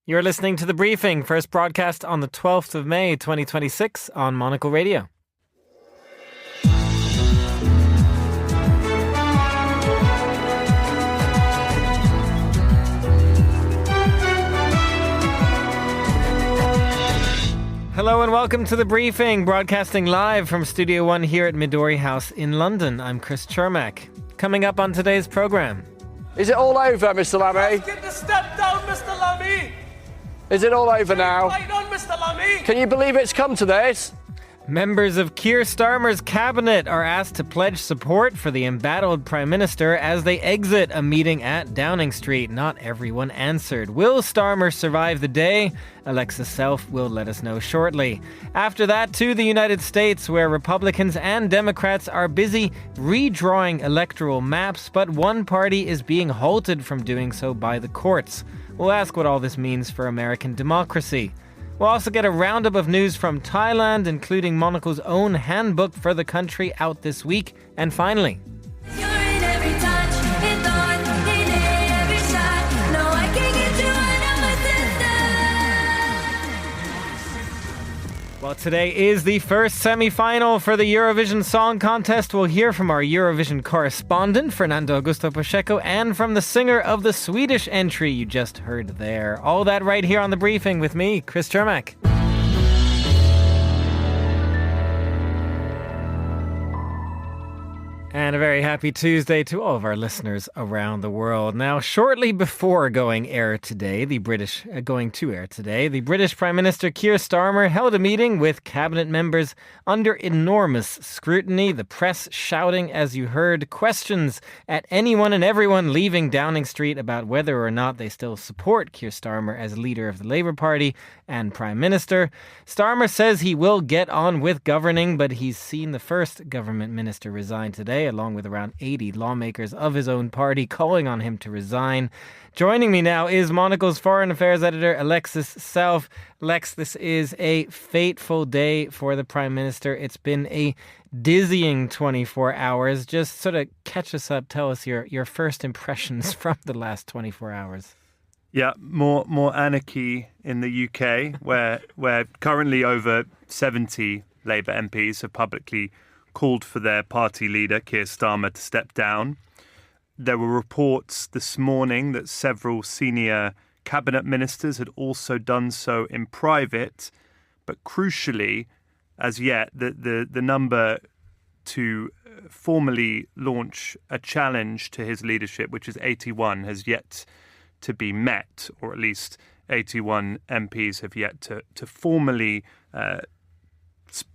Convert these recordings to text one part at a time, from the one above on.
You're listening to The Briefing, first broadcast on the 12th of May 2026 on Monocle Radio. Hello and welcome to The Briefing, broadcasting live from Studio One here at Midori House in London. I'm Chris Chermak. Coming up on today's programme. Is it all over, Mr. Lammy? Get the step down, Mr. Lammy! Is it all over now? Right on, Mr. Lammy! Can you believe it's come to this? Members of Keir Starmer's cabinet are asked to pledge support for the embattled Prime Minister as they exit a meeting at Downing Street. Not everyone answered. Will Starmer survive the day? Alexis Self will let us know shortly. After that, to the United States, where Republicans and Democrats are busy redrawing electoral maps, but one party is being halted from doing so by the courts. We'll ask what all this means for American democracy. We'll also get a roundup of news from Thailand, including Monocle's own handbook for the country out this week. And finally, well, today is the first semi-final for the Eurovision Song Contest. We'll hear from our Eurovision correspondent, Fernando Augusto Pacheco, and from the singer of the Swedish entry you just heard there. All that right here on The Briefing with me, Chris Chermak. And a very happy Tuesday to all of our listeners around the world. Now, shortly before going to air today, the British Prime Minister Keir Starmer held a meeting with cabinet members under enormous scrutiny. The press shouting, as you heard, questions at anyone and everyone leaving Downing Street about whether or not they still support Keir Starmer as leader of the Labour Party and Prime Minister. Starmer says he will get on with governing, but he's seen the first government minister resign today, along with around 80 lawmakers of his own party calling on him to resign. Joining me now is Monocle's foreign affairs editor, Alexis Self. Lex, this is a fateful day for the Prime Minister. It's been a dizzying 24 hours. Just sort of catch us up. Tell us your first impressions from the last 24 hours. Yeah, more anarchy in the UK, where currently over 70 Labour MPs have publicly called for their party leader, Keir Starmer, to step down. There were reports this morning that several senior cabinet ministers had also done so in private, but crucially, as yet, the number to formally launch a challenge to his leadership, which is 81, has yet to be met, or at least 81 MPs have yet to formally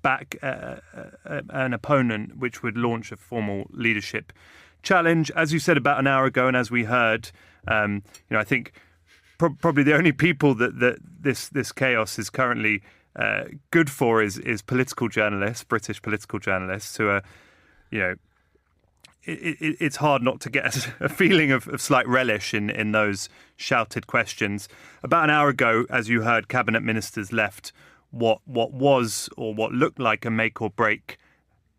back an opponent which would launch a formal leadership challenge. As you said about an hour ago, and as we heard, I think probably the only people that this chaos is currently good for is political journalists, British political journalists, who are, it's hard not to get a feeling of slight relish in those shouted questions. About an hour ago, as you heard, cabinet ministers left what was or what looked like a make or break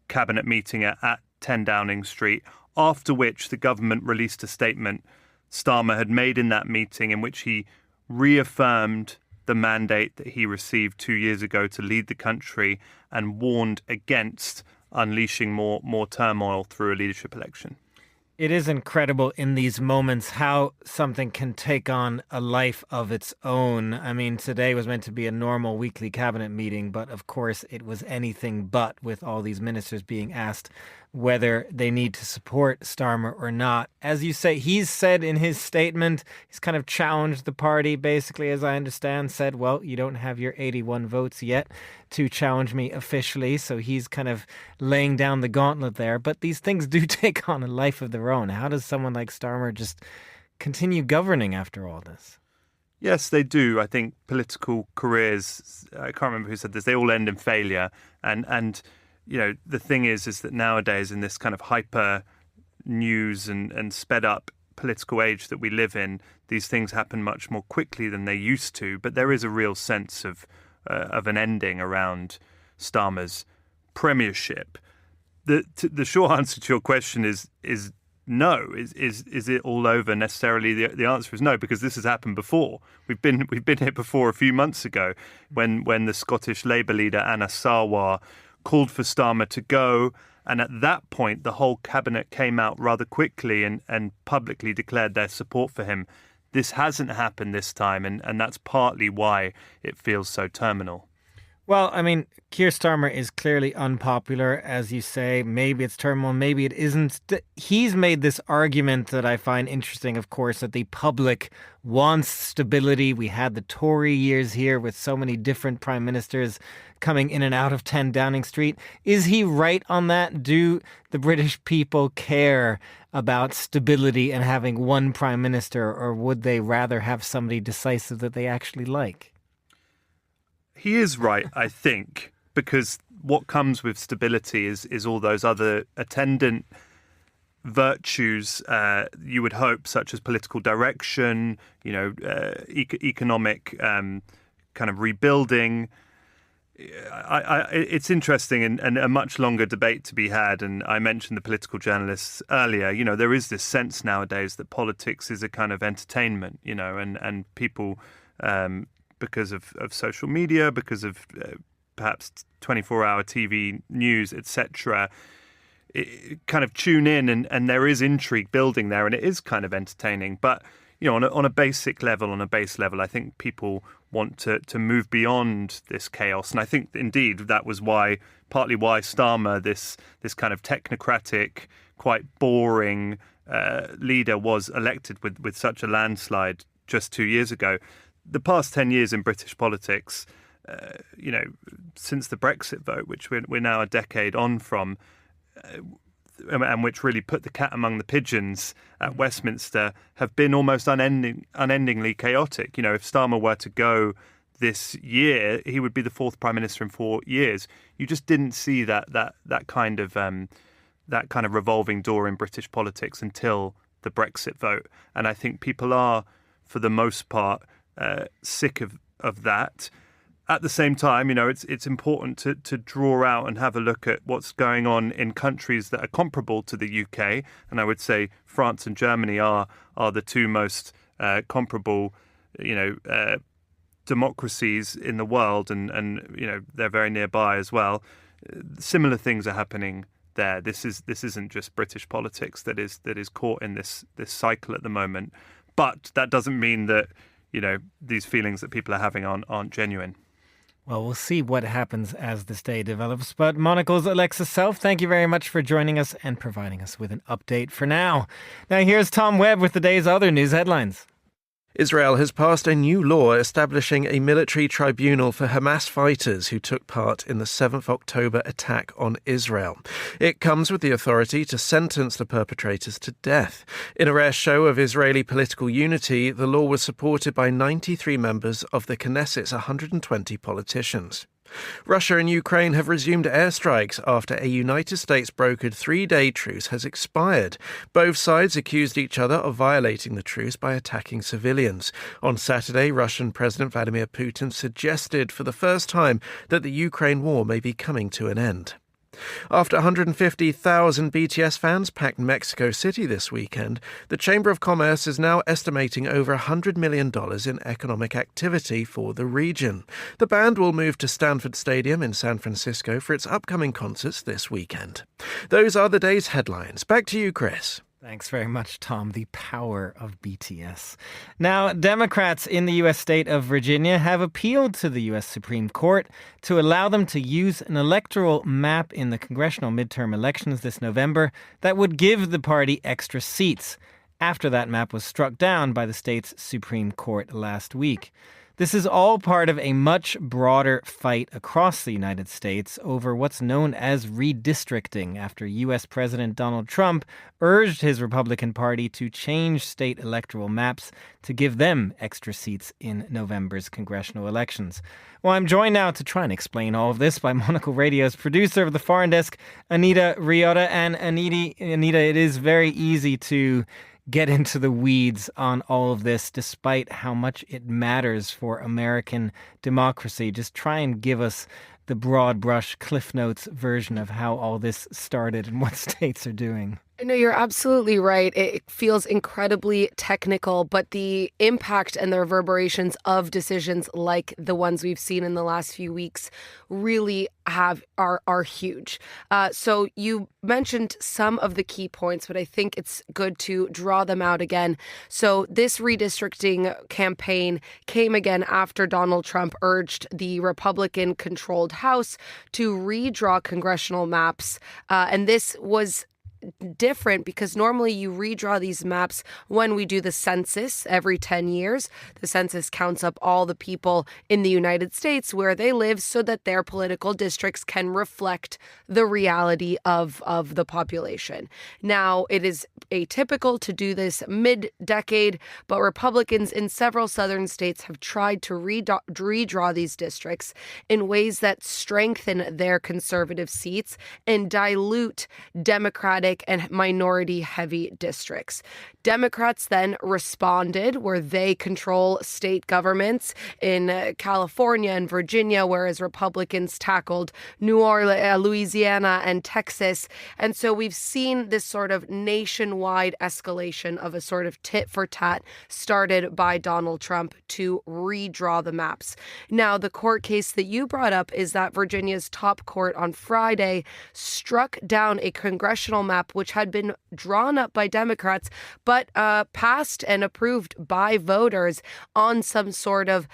cabinet meeting at 10 Downing Street, after which the government released a statement Starmer had made in that meeting in which he reaffirmed the mandate that he received 2 years ago to lead the country and warned against unleashing more turmoil through a leadership election. It is incredible in these moments how something can take on a life of its own. I mean, today was meant to be a normal weekly cabinet meeting, but of course it was anything but, with all these ministers being asked whether they need to support Starmer or not. As you say, he's said in his statement, he's kind of challenged the party, basically, as I understand, said, well, you don't have your 81 votes yet to challenge me officially. So he's kind of laying down the gauntlet there. But these things do take on a life of their own. How does someone like Starmer just continue governing after all this? Yes, they do. I think political careers, I can't remember who said this, they all end in failure. And the thing is that nowadays in this kind of hyper news and sped up political age that we live in, these things happen much more quickly than they used to. But there is a real sense of an ending around Starmer's premiership. The short answer to your question is no. Is it all over necessarily? The answer is no, because this has happened before. We've been here before a few months ago when the Scottish Labour leader Anna Sarwar called for Starmer to go, and at that point the whole cabinet came out rather quickly and publicly declared their support for him. This hasn't happened this time, and that's partly why it feels so terminal. Well, I mean, Keir Starmer is clearly unpopular, as you say. Maybe it's terminal, maybe it isn't. He's made this argument that I find interesting, of course, that the public wants stability. We had the Tory years here with so many different prime ministers coming in and out of 10 Downing Street. Is he right on that? Do the British people care about stability and having one prime minister, or would they rather have somebody decisive that they actually like? He is right, I think, because what comes with stability is all those other attendant virtues you would hope, such as political direction, economic kind of rebuilding. It's interesting and a much longer debate to be had. And I mentioned the political journalists earlier. There is this sense nowadays that politics is a kind of entertainment, and people, because of social media, because of perhaps 24-hour TV news, etc., kind of tune in and there is intrigue building there, and it is kind of entertaining. But on a basic level, on a base level, I think people want to move beyond this chaos, and I think indeed that was partly why Starmer, this kind of technocratic, quite boring leader, was elected with such a landslide just 2 years ago. The past 10 years in British politics, since the Brexit vote, which we're now a decade on from, and which really put the cat among the pigeons at Westminster, have been almost unendingly chaotic. If Starmer were to go this year, he would be the fourth prime minister in 4 years. You just didn't see that kind of revolving door in British politics until the Brexit vote, and I think people are, for the most part, sick of that. At the same time, it's important to draw out and have a look at what's going on in countries that are comparable to the UK, and I would say France and Germany are the two most comparable, democracies in the world, and they're very nearby as well. Similar things are happening there. This isn't just British politics that is caught in this cycle at the moment, but that doesn't mean that these feelings that people are having aren't genuine. Well, we'll see what happens as this day develops. But Monocle's Alexa Self, thank you very much for joining us and providing us with an update for now. Now here's Tom Webb with the day's other news headlines. Israel has passed a new law establishing a military tribunal for Hamas fighters who took part in the 7th October attack on Israel. It comes with the authority to sentence the perpetrators to death. In a rare show of Israeli political unity, the law was supported by 93 members of the Knesset's 120 politicians. Russia and Ukraine have resumed airstrikes after a United States brokered 3-day truce has expired. Both sides accused each other of violating the truce by attacking civilians. On Saturday, Russian President Vladimir Putin suggested for the first time that the Ukraine war may be coming to an end. After 150,000 BTS fans packed Mexico City this weekend, the Chamber of Commerce is now estimating over $100 million in economic activity for the region. The band will move to Stanford Stadium in San Francisco for its upcoming concerts this weekend. Those are the day's headlines. Back to you, Chris. Thanks very much, Tom. The power of BTS. Now, Democrats in the U.S. state of Virginia have appealed to the U.S. Supreme Court to allow them to use an electoral map in the congressional midterm elections this November that would give the party extra seats after that map was struck down by the state's Supreme Court last week. This is all part of a much broader fight across the United States over what's known as redistricting after U.S. President Donald Trump urged his Republican Party to change state electoral maps to give them extra seats in November's congressional elections. Well, I'm joined now to try and explain all of this by Monocle Radio's producer of the Foreign Desk, Anita Riota. And Anita, it is very easy to get into the weeds on all of this, despite how much it matters for American democracy. Just try and give us the broad brush Cliff Notes version of how all this started and what states are doing. No, you're absolutely right. It feels incredibly technical, but the impact and the reverberations of decisions like the ones we've seen in the last few weeks really are huge. So you mentioned some of the key points, but I think it's good to draw them out again. So this redistricting campaign came again after Donald Trump urged the Republican-controlled House to redraw congressional maps, and this was different because normally you redraw these maps when we do the census every 10 years. The census counts up all the people in the United States where they live so that their political districts can reflect the reality of the population. Now, it is atypical to do this mid-decade, but Republicans in several southern states have tried to redraw these districts in ways that strengthen their conservative seats and dilute Democratic and minority-heavy districts. Democrats then responded where they control state governments in California and Virginia, whereas Republicans tackled New Orleans, Louisiana, and Texas. And so we've seen this sort of nationwide escalation of a sort of tit for tat started by Donald Trump to redraw the maps. Now, the court case that you brought up is that Virginia's top court on Friday struck down a congressional map which had been drawn up by Democrats, but passed and approved by voters on some sort of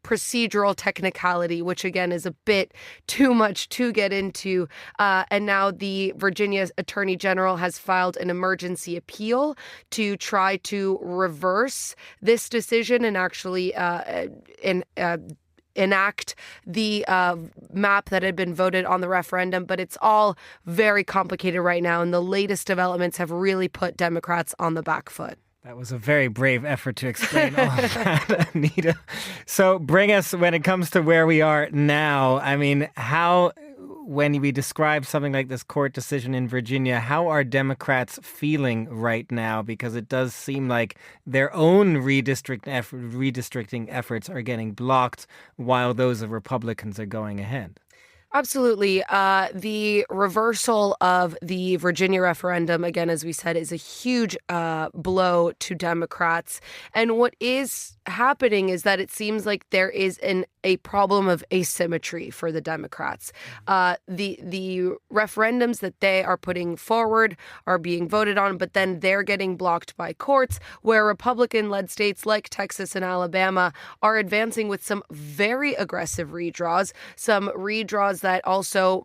procedural technicality, which again is a bit too much to get into. And now the Virginia Attorney General has filed an emergency appeal to try to reverse this decision and actually enact the map that had been voted on the referendum. But it's all very complicated right now, and the latest developments have really put Democrats on the back foot. That was a very brave effort to explain all of that, Anita. So bring us, when it comes to where we are now, I mean, when we describe something like this court decision in Virginia, how are Democrats feeling right now? Because it does seem like their own redistricting efforts are getting blocked while those of Republicans are going ahead. Absolutely. The reversal of the Virginia referendum, again, as we said, is a huge blow to Democrats. And what is happening is that it seems like there is a problem of asymmetry for the Democrats. The referendums that they are putting forward are being voted on, but then they're getting blocked by courts, where Republican-led states like Texas and Alabama are advancing with some very aggressive redraws, some redraws that also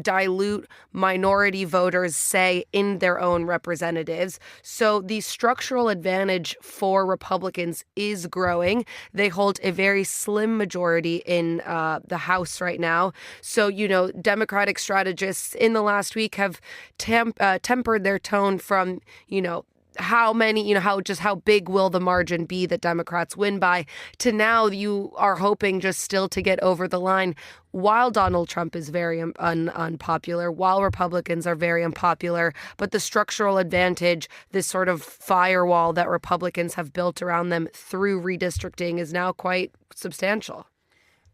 dilute minority voters' say in their own representatives. So the structural advantage for Republicans is growing. They hold a very slim majority in the House right now. So, Democratic strategists in the last week have tempered their tone from, how big will the margin be that Democrats win by, to now you are hoping just still to get over the line while Donald Trump is very unpopular, while Republicans are very unpopular. But the structural advantage, this sort of firewall that Republicans have built around them through redistricting, is now quite substantial.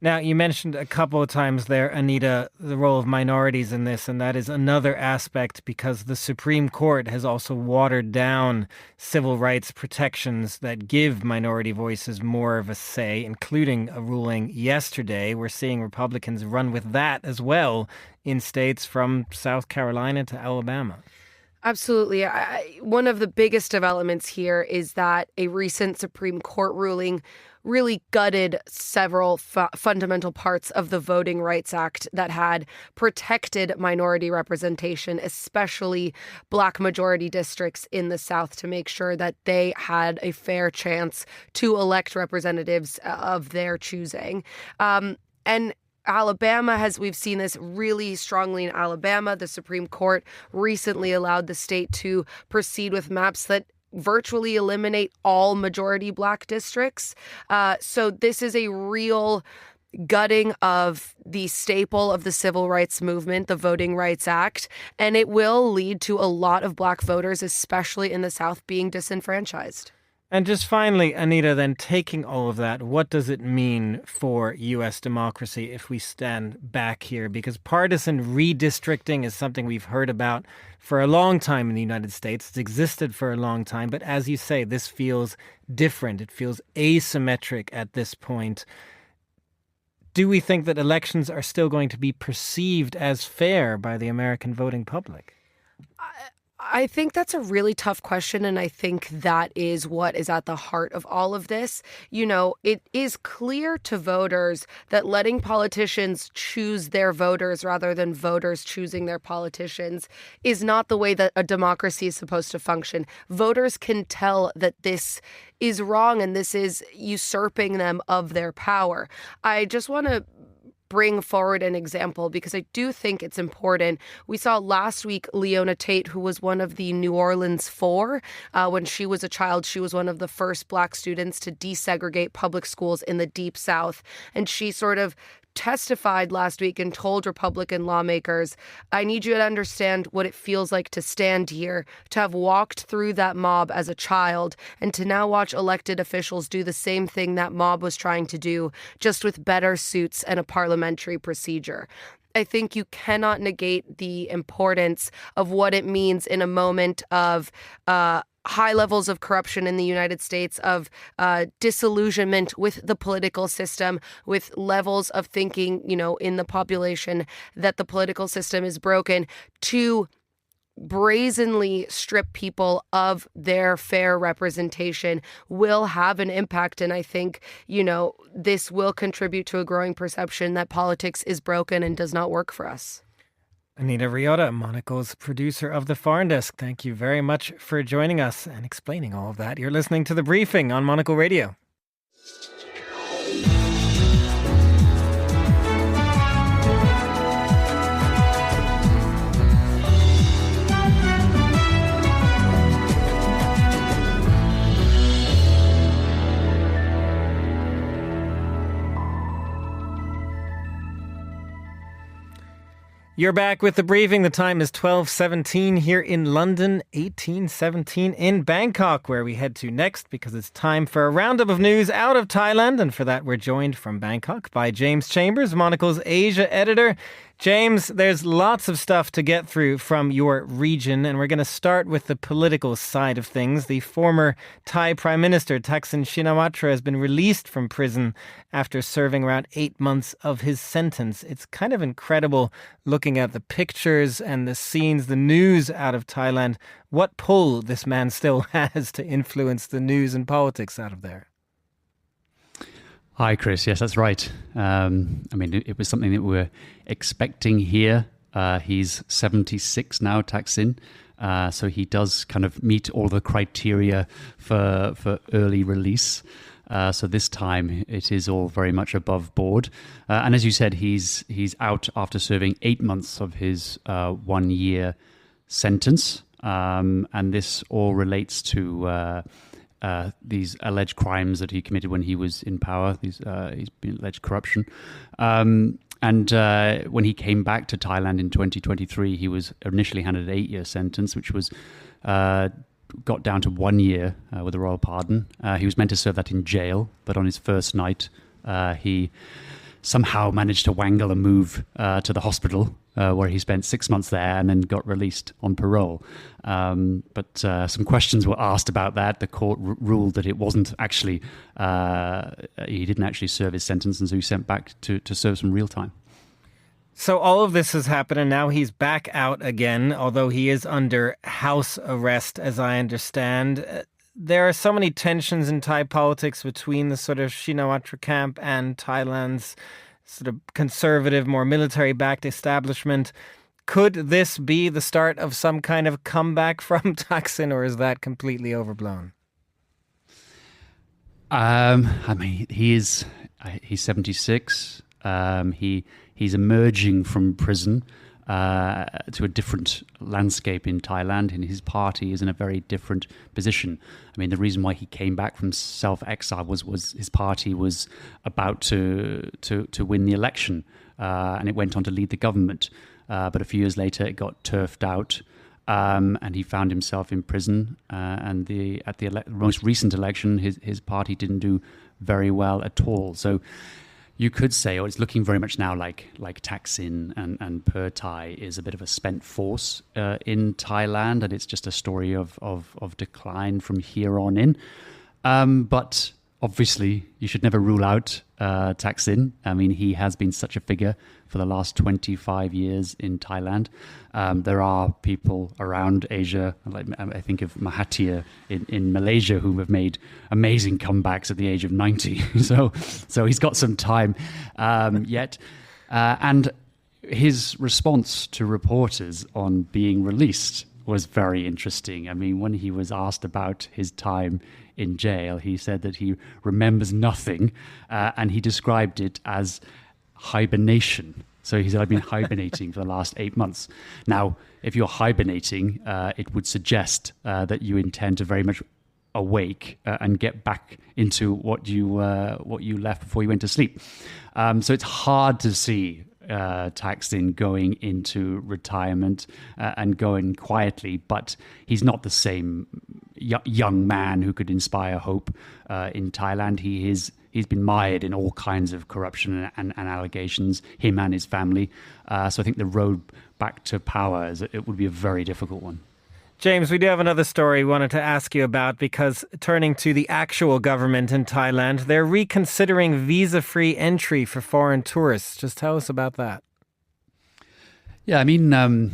Now, you mentioned a couple of times there, Anita, the role of minorities in this, and that is another aspect because the Supreme Court has also watered down civil rights protections that give minority voices more of a say, including a ruling yesterday. We're seeing Republicans run with that as well in states from South Carolina to Alabama. Absolutely. One of the biggest developments here is that a recent Supreme Court ruling really gutted several fundamental parts of the Voting Rights Act that had protected minority representation, especially Black majority districts in the South, to make sure that they had a fair chance to elect representatives of their choosing. And Alabama we've seen this really strongly in Alabama. The Supreme Court recently allowed the state to proceed with maps that virtually eliminate all majority Black districts. So this is a real gutting of the staple of the civil rights movement, the Voting Rights Act, and it will lead to a lot of Black voters, especially in the South, being disenfranchised. And just finally, Anita, then taking all of that, what does it mean for U.S. democracy if we stand back here? Because partisan redistricting is something we've heard about for a long time in the United States. It's existed for a long time. But as you say, this feels different. It feels asymmetric at this point. Do we think that elections are still going to be perceived as fair by the American voting public? I think that's a really tough question, and I think that is what is at the heart of all of this. You know, it is clear to voters that letting politicians choose their voters rather than voters choosing their politicians is not the way that a democracy is supposed to function. Voters can tell that this is wrong and this is usurping them of their power. I just want to bring forward an example because I do think it's important. We saw last week Leona Tate, who was one of the New Orleans Four. When she was a child, she was one of the first Black students to desegregate public schools in the Deep South. And she sort of testified last week and told Republican lawmakers, I need you to understand what it feels like to stand here, to have walked through that mob as a child, and to now watch elected officials do the same thing that mob was trying to do, just with better suits and a parliamentary procedure. I think you cannot negate the importance of what it means in a moment of high levels of corruption in the United States, of disillusionment with the political system, with levels of thinking, you know, in the population that the political system is broken, to brazenly strip people of their fair representation will have an impact. And I think, you know, this will contribute to a growing perception that politics is broken and does not work for us. Anita Riotta, Monocle's producer of The Foreign Desk, thank you very much for joining us and explaining all of that. You're listening to The Briefing on Monocle Radio. You're back with The Briefing. The time is 12:17 here in London, 18:17 in Bangkok, where we head to next because it's time for a roundup of news out of Thailand. And for that, we're joined from Bangkok by James Chambers, Monocle's Asia editor. James, there's lots of stuff to get through from your region, and we're going to start with the political side of things. The former Thai Prime Minister, Thaksin Shinawatra, has been released from prison after serving around 8 months of his sentence. It's kind of incredible looking at the pictures and the scenes, the news out of Thailand. What pull this man still has to influence the news and politics out of there? Hi, Chris. Yes, that's right. I mean, it was something that we were expecting here. He's 76 now, Thaksin. So he does kind of meet all the criteria for early release. So this time it is all very much above board. And as you said, he's out after serving 8 months of his 1 year sentence. And this all relates to these alleged crimes that he committed when he was in power. He's been alleged corruption. And when he came back to Thailand in 2023, he was initially handed an 8-year sentence, which was got down to 1 year with a royal pardon. He was meant to serve that in jail, but on his first night, he somehow managed to wangle a move to the hospital, where he spent 6 months there and then got released on parole. But some questions were asked about that. The court ruled that it wasn't actually, he didn't actually serve his sentence, and so he sent back to serve some real time. So all of this has happened, and now he's back out again, although he is under house arrest, as I understand. There are so many tensions in Thai politics between the sort of Shinawatra camp and Thailand's sort of conservative, more military-backed establishment. Could this be the start of some kind of comeback from Thaksin, or is that completely overblown? I mean, he's 76. He's emerging from prison to a different landscape in Thailand, and his party is in a very different position. I mean, the reason why he came back from self-exile was his party was about to win the election, and it went on to lead the government. But a few years later, it got turfed out, And he found himself in prison. And at the most recent election, his party didn't do very well at all. So you could say, it's looking very much now like Thaksin and Pheu Thai is a bit of a spent force in Thailand, and it's just a story of decline from here on in. But obviously, you should never rule out Thaksin. I mean, he has been such a figure for the last 25 years in Thailand. There are people around Asia, like I think of Mahathir in Malaysia, who have made amazing comebacks at the age of 90. So he's got some time yet. And his response to reporters on being released was very interesting. I mean, when he was asked about his time in jail, he said that he remembers nothing, and he described it as hibernation. So he said, I've been hibernating for the last 8 months. Now, if you're hibernating, it would suggest that you intend to very much awake and get back into what you left before you went to sleep. So it's hard to see Thaksin going into retirement and going quietly, but he's not the same young man who could inspire hope in Thailand. He's been mired in all kinds of corruption and allegations, him and his family. So I think the road back to power it would be a very difficult one. James, we do have another story we wanted to ask you about, because turning to the actual government in Thailand, they're reconsidering visa-free entry for foreign tourists. Just tell us about that. Yeah, I mean, Thailand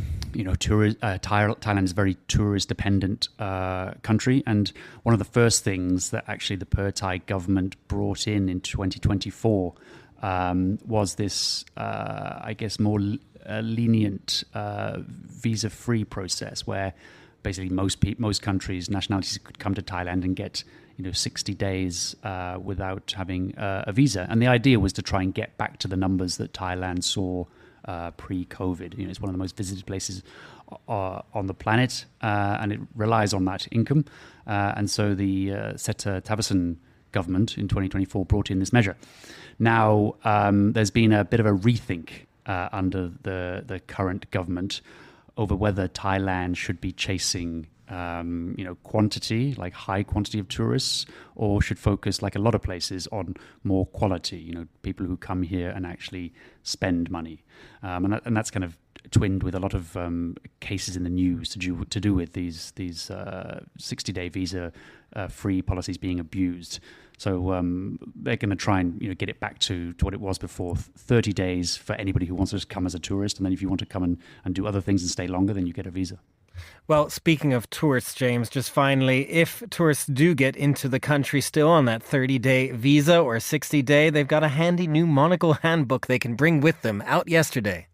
is a very tourist-dependent country, and one of the first things that actually the Pheu Thai government brought in 2024 was this, I guess, more lenient visa-free process, where basically most countries, nationalities could come to Thailand and get 60 days without having a visa. And the idea was to try and get back to the numbers that Thailand saw pre-COVID. It's one of the most visited places on the planet, and it relies on that income. And so the Seta Thaksin government in 2024 brought in this measure. Now, there's been a bit of a rethink under the current government over whether Thailand should be chasing quantity, like high quantity of tourists, or should focus, like a lot of places, on more quality, people who come here and actually spend money. And that's kind of twinned with a lot of cases in the news to do with these 60-day visa free policies being abused. So they're going to try and get it back to what it was before, 30 days for anybody who wants to come as a tourist. And then if you want to come and do other things and stay longer, then you get a visa. Well, speaking of tourists, James, just finally, if tourists do get into the country still on that 30-day visa or 60-day, they've got a handy new Monocle handbook they can bring with them, out yesterday.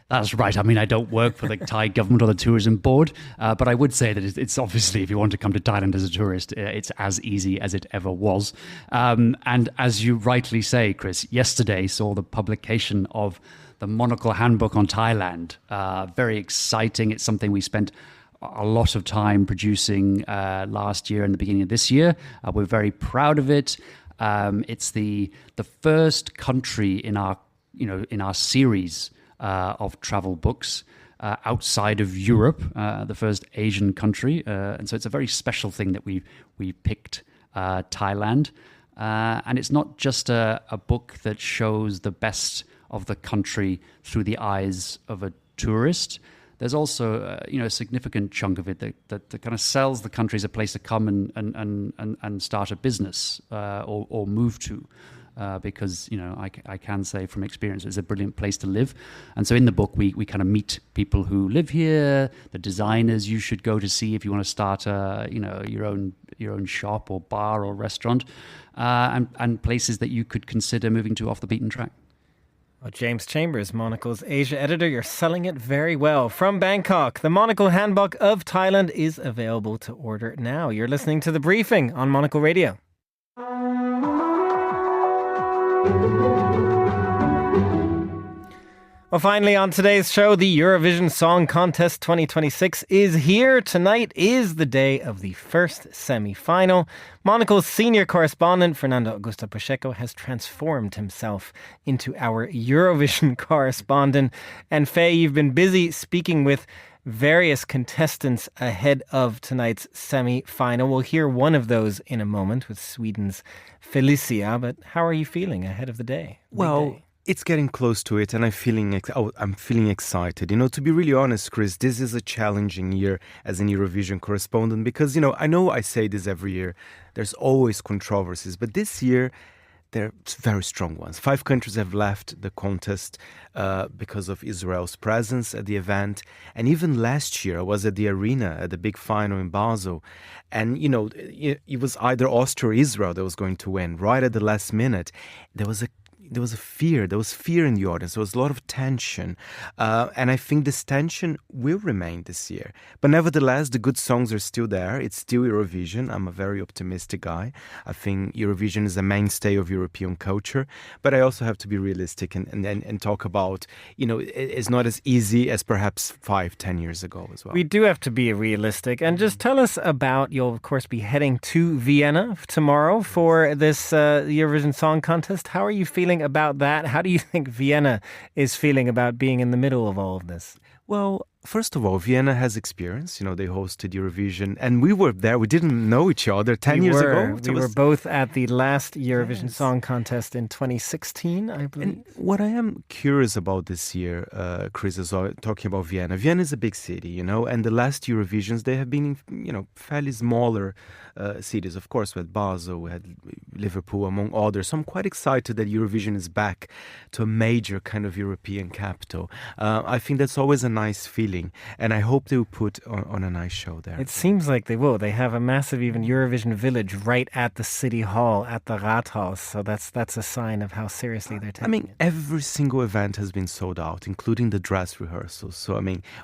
That's right. I mean, I don't work for the Thai government or the tourism board, but I would say that it's obviously, if you want to come to Thailand as a tourist, it's as easy as it ever was. And as you rightly say, Chris, yesterday saw the publication of the Monocle Handbook on Thailand. Very exciting. It's something we spent a lot of time producing last year and the beginning of this year. We're very proud of it. It's the first country in our series of travel books outside of Europe, the first Asian country. And so it's a very special thing that we picked Thailand. And it's not just a book that shows the best of the country through the eyes of a tourist. There's also a significant chunk of it that kind of sells the country as a place to come and start a business or move to. Because I can say from experience it's a brilliant place to live. And so in the book we kind of meet people who live here, the designers you should go to see if you want to start your own shop or bar or restaurant, and places that you could consider moving to off the beaten track. Well, James Chambers, Monocle's Asia editor, you're selling it very well. From Bangkok, the Monocle Handbook of Thailand is available to order now. You're listening to The Briefing on Monocle Radio. Well, finally on today's show, the Eurovision Song Contest 2026 is here. Tonight is the day of the first semi-final. Monocle's senior correspondent, Fernando Augusto Pacheco, has transformed himself into our Eurovision correspondent. And Faye, you've been busy speaking with various contestants ahead of tonight's semi-final. We'll hear one of those in a moment with Sweden's Felicia. But how are you feeling ahead of the day? It's getting close to it, and I'm feeling excited. To be really honest, Chris, this is a challenging year as an Eurovision correspondent because, I know I say this every year. There's always controversies, but this year there are very strong ones. 5 countries have left the contest because of Israel's presence at the event. And even last year, I was at the arena at the big final in Basel. And, it was either Austria or Israel that was going to win. Right at the last minute, there was fear in the audience. There was a lot of tension. And I think this tension will remain this year. But nevertheless, the good songs are still there. It's still Eurovision. I'm a very optimistic guy. I think Eurovision is a mainstay of European culture. But I also have to be realistic and talk about, it's not as easy as perhaps 5-10 years ago as well. We do have to be realistic. And just tell us about, you'll of course be heading to Vienna tomorrow for this Eurovision Song Contest. How are you feeling about that? How do you think Vienna is feeling about being in the middle of all of this? Well, first of all, Vienna has experience. They hosted Eurovision, and we were there. We didn't know each other 10 years ago. We were both at the last Eurovision Song Contest in 2016, I believe. And what I am curious about this year, Chris, is talking about Vienna. Vienna is a big city, and the last Eurovisions, they have been in, fairly smaller cities. Of course, we had Basel, we had Liverpool, among others. So I'm quite excited that Eurovision is back to a major kind of European capital. I think that's always a nice feeling, and I hope they will put on a nice show there. It seems like they will. They have a massive even Eurovision village right at the city hall, at the Rathaus. So that's a sign of how seriously they're taking it. Every single event has been sold out, including the dress rehearsals. So,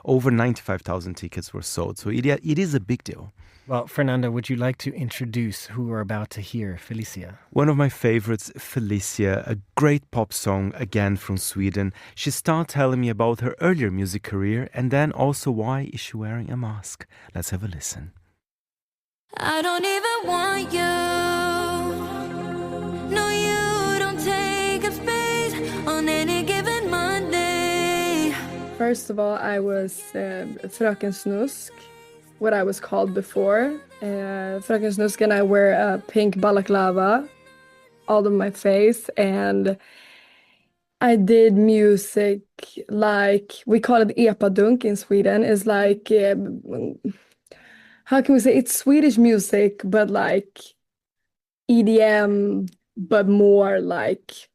over 95,000 tickets were sold. So it is a big deal. Well, Fernando, would you like to introduce who we're about to hear, Felicia? One of my favorites, Felicia, a great pop song, again from Sweden. She started telling me about her earlier music career and then also why is she wearing a mask. Let's have a listen. I don't even want you. No, you don't take up space on any given Monday. First of all, I was Fröken Snusk, what I was called before. Fröken Snusk, and I wear a pink balaclava all over my face, and I did music like, we call it epadunk in Sweden. It's like, how can we say, it's Swedish music, but like EDM, but more like,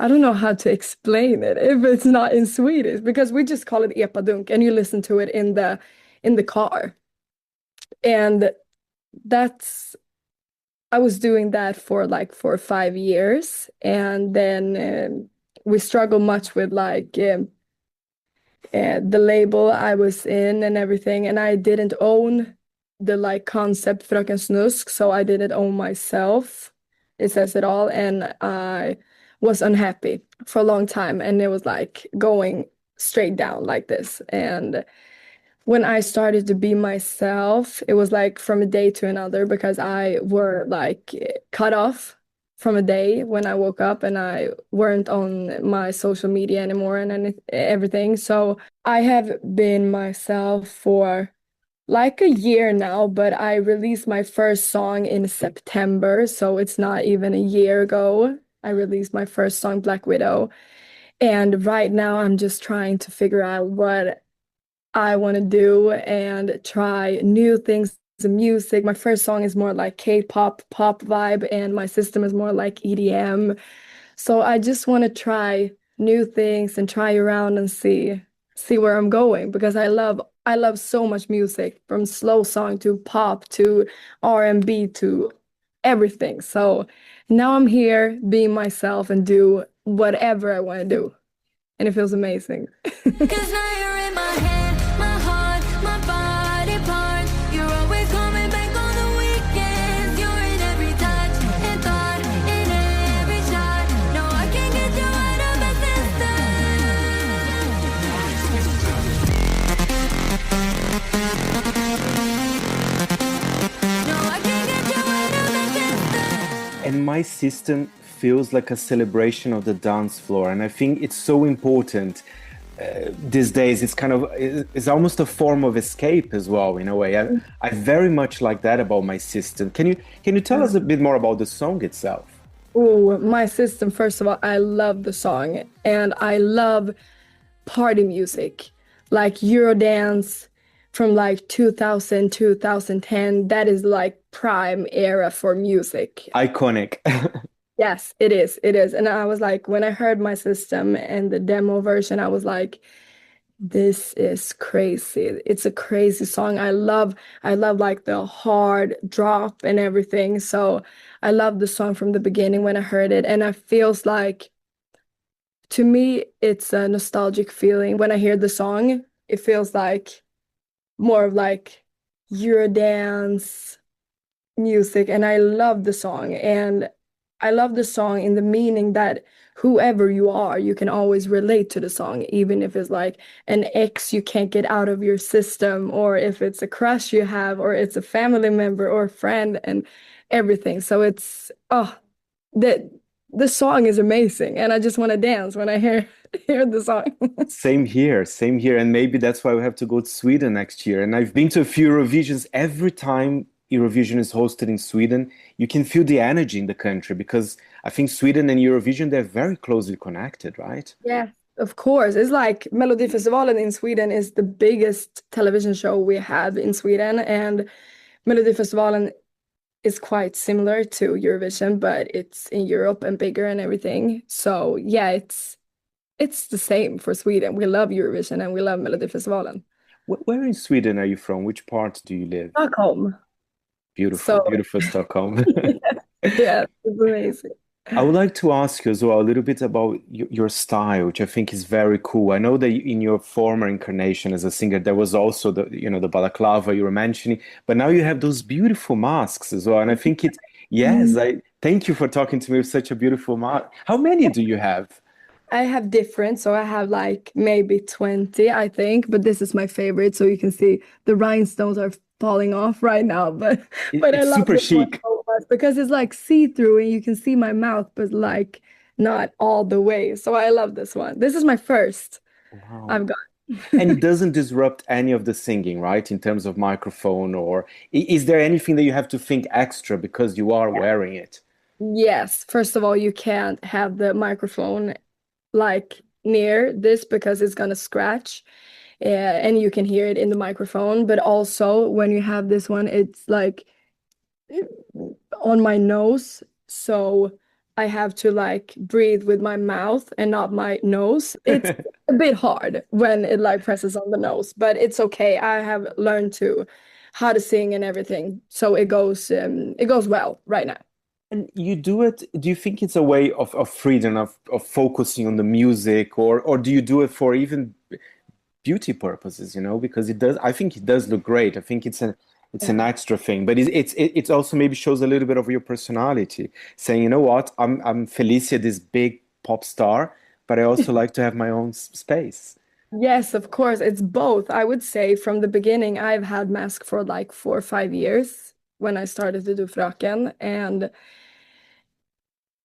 I don't know how to explain it if it's not in Swedish, because we just call it epadunk, and you listen to it in the car. And I was doing that for 5 years, and then we struggled much with the label I was in and everything, and I didn't own the concept Fröken Snusk, so I didn't own myself. It says it all, and I was unhappy for a long time, and it was going straight down like this. And when I started to be myself, it was from a day to another, because I were cut off from a day when I woke up, and I weren't on my social media anymore and everything. So I have been myself for a year now, but I released my first song in September. So it's not even a year ago. I released my first song, Black Widow. And right now I'm just trying to figure out what I want to do and try new things in music. My first song is more like K-pop, pop vibe, and my system is more like EDM. So I just want to try new things and try around and see where I'm going, because I love so much music, from slow song to pop to R&B to everything. So now I'm here being myself and do whatever I want to do, and it feels amazing. 'Cause now you're in my head, my heart, my body part. You're always coming back on the weekends. You're in every touch and thought, in every shot. No, I can't get you out of my system. my system feels like a celebration of the dance floor, and I think it's so important these days. It's almost a form of escape as well, in a way. I very much like that about my system. Can you tell us a bit more about the song itself? Oh, my system, first of all, I love the song, and I love party music, like Eurodance from like 2000, 2010. That is like prime era for music. Iconic. Yes, it is. It is. And I was like, when I heard my system and the demo version, I was like, this is crazy. It's a crazy song. I love like the hard drop and everything. So I love the song from the beginning when I heard it. And it feels like, to me, it's a nostalgic feeling. When I hear the song, it feels like more of like Eurodance music. And I love the song. And I love the song in the meaning that whoever you are, you can always relate to the song, even if it's like an ex you can't get out of your system, or if it's a crush you have, or it's a family member or a friend and everything. So it's, the song is amazing, and I just want to dance when I hear the song. Same here. And maybe that's why we have to go to Sweden next year. And I've been to a few Eurovisions. Every time Eurovision is hosted in Sweden, you can feel the energy in the country, because I think Sweden and Eurovision, they're very closely connected, right? Yeah, of course. It's like Melodifestivalen in Sweden is the biggest television show we have in Sweden, and Melodifestivalen is quite similar to Eurovision, but it's in Europe and bigger and everything. So yeah, it's the same for Sweden. We love Eurovision and we love Melodifestivalen. Where in Sweden are you from? Which part do you live? Stockholm. Beautiful Stockholm. Yeah, it's amazing. I would like to ask you as well a little bit about your style, which I think is very cool. I know that in your former incarnation as a singer, there was also the balaclava you were mentioning, but now you have those beautiful masks as well. And I think I thank you for talking to me with such a beautiful mask. How many do you have? I have different, so I have like maybe 20, I think, but this is my favorite. So you can see the rhinestones are falling off right now, but I love super this one chic so much because it's like see-through and you can see my mouth, but like not all the way. So I love this one. This is my first I've got. And it doesn't disrupt any of the singing, right? In terms of microphone, or is there anything that you have to think extra because you are wearing it? Yes. First of all, you can't have the microphone like near this because it's gonna scratch. And you can hear it in the microphone, but also when you have this one, it's like on my nose, so I have to like breathe with my mouth and not my nose. It's a bit hard when it like presses on the nose, but it's okay. I have learned how to sing and everything, so it goes well right now. And you do it, do you think it's a way of freedom, of focusing on the music, or do you do it for even beauty purposes, because I think it does look great. I think it's an extra thing, but it's also maybe shows a little bit of your personality, saying, you know what, I'm Felicia, this big pop star, but I also like to have my own space. Yes, of course, it's both. I would say from the beginning, I've had mask for like 4 or 5 years when I started to do Fröken, and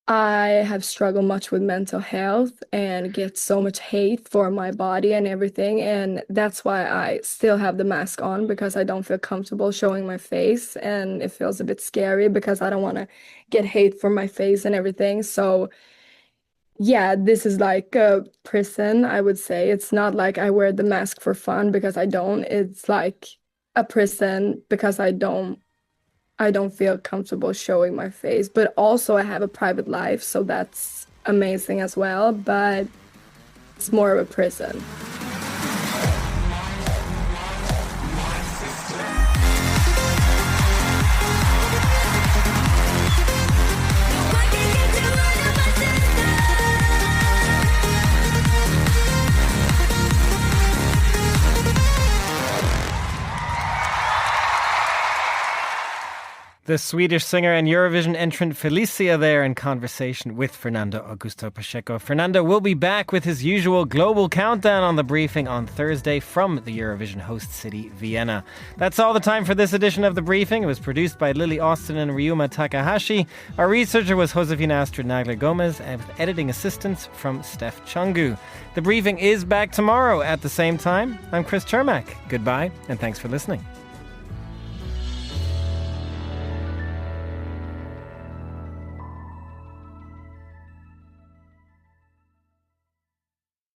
I have struggled much with mental health and get so much hate for my body and everything. And that's why I still have the mask on, because I don't feel comfortable showing my face. And it feels a bit scary because I don't want to get hate for my face and everything. So yeah, this is like a prison, I would say. It's not like I wear the mask for fun, because I don't. It's like a prison because I don't feel comfortable showing my face. But also I have a private life, so that's amazing as well, but it's more of a prison. The Swedish singer and Eurovision entrant Felicia there in conversation with Fernando Augusto Pacheco. Fernando will be back with his usual global countdown on The Briefing on Thursday from the Eurovision host city, Vienna. That's all the time for this edition of The Briefing. It was produced by Lily Austin and Ryuma Takahashi. Our researcher was Josefina Astrid Nagler-Gomez, and with editing assistance from Steph Chungu. The Briefing is back tomorrow at the same time. I'm Chris Chermak. Goodbye, and thanks for listening.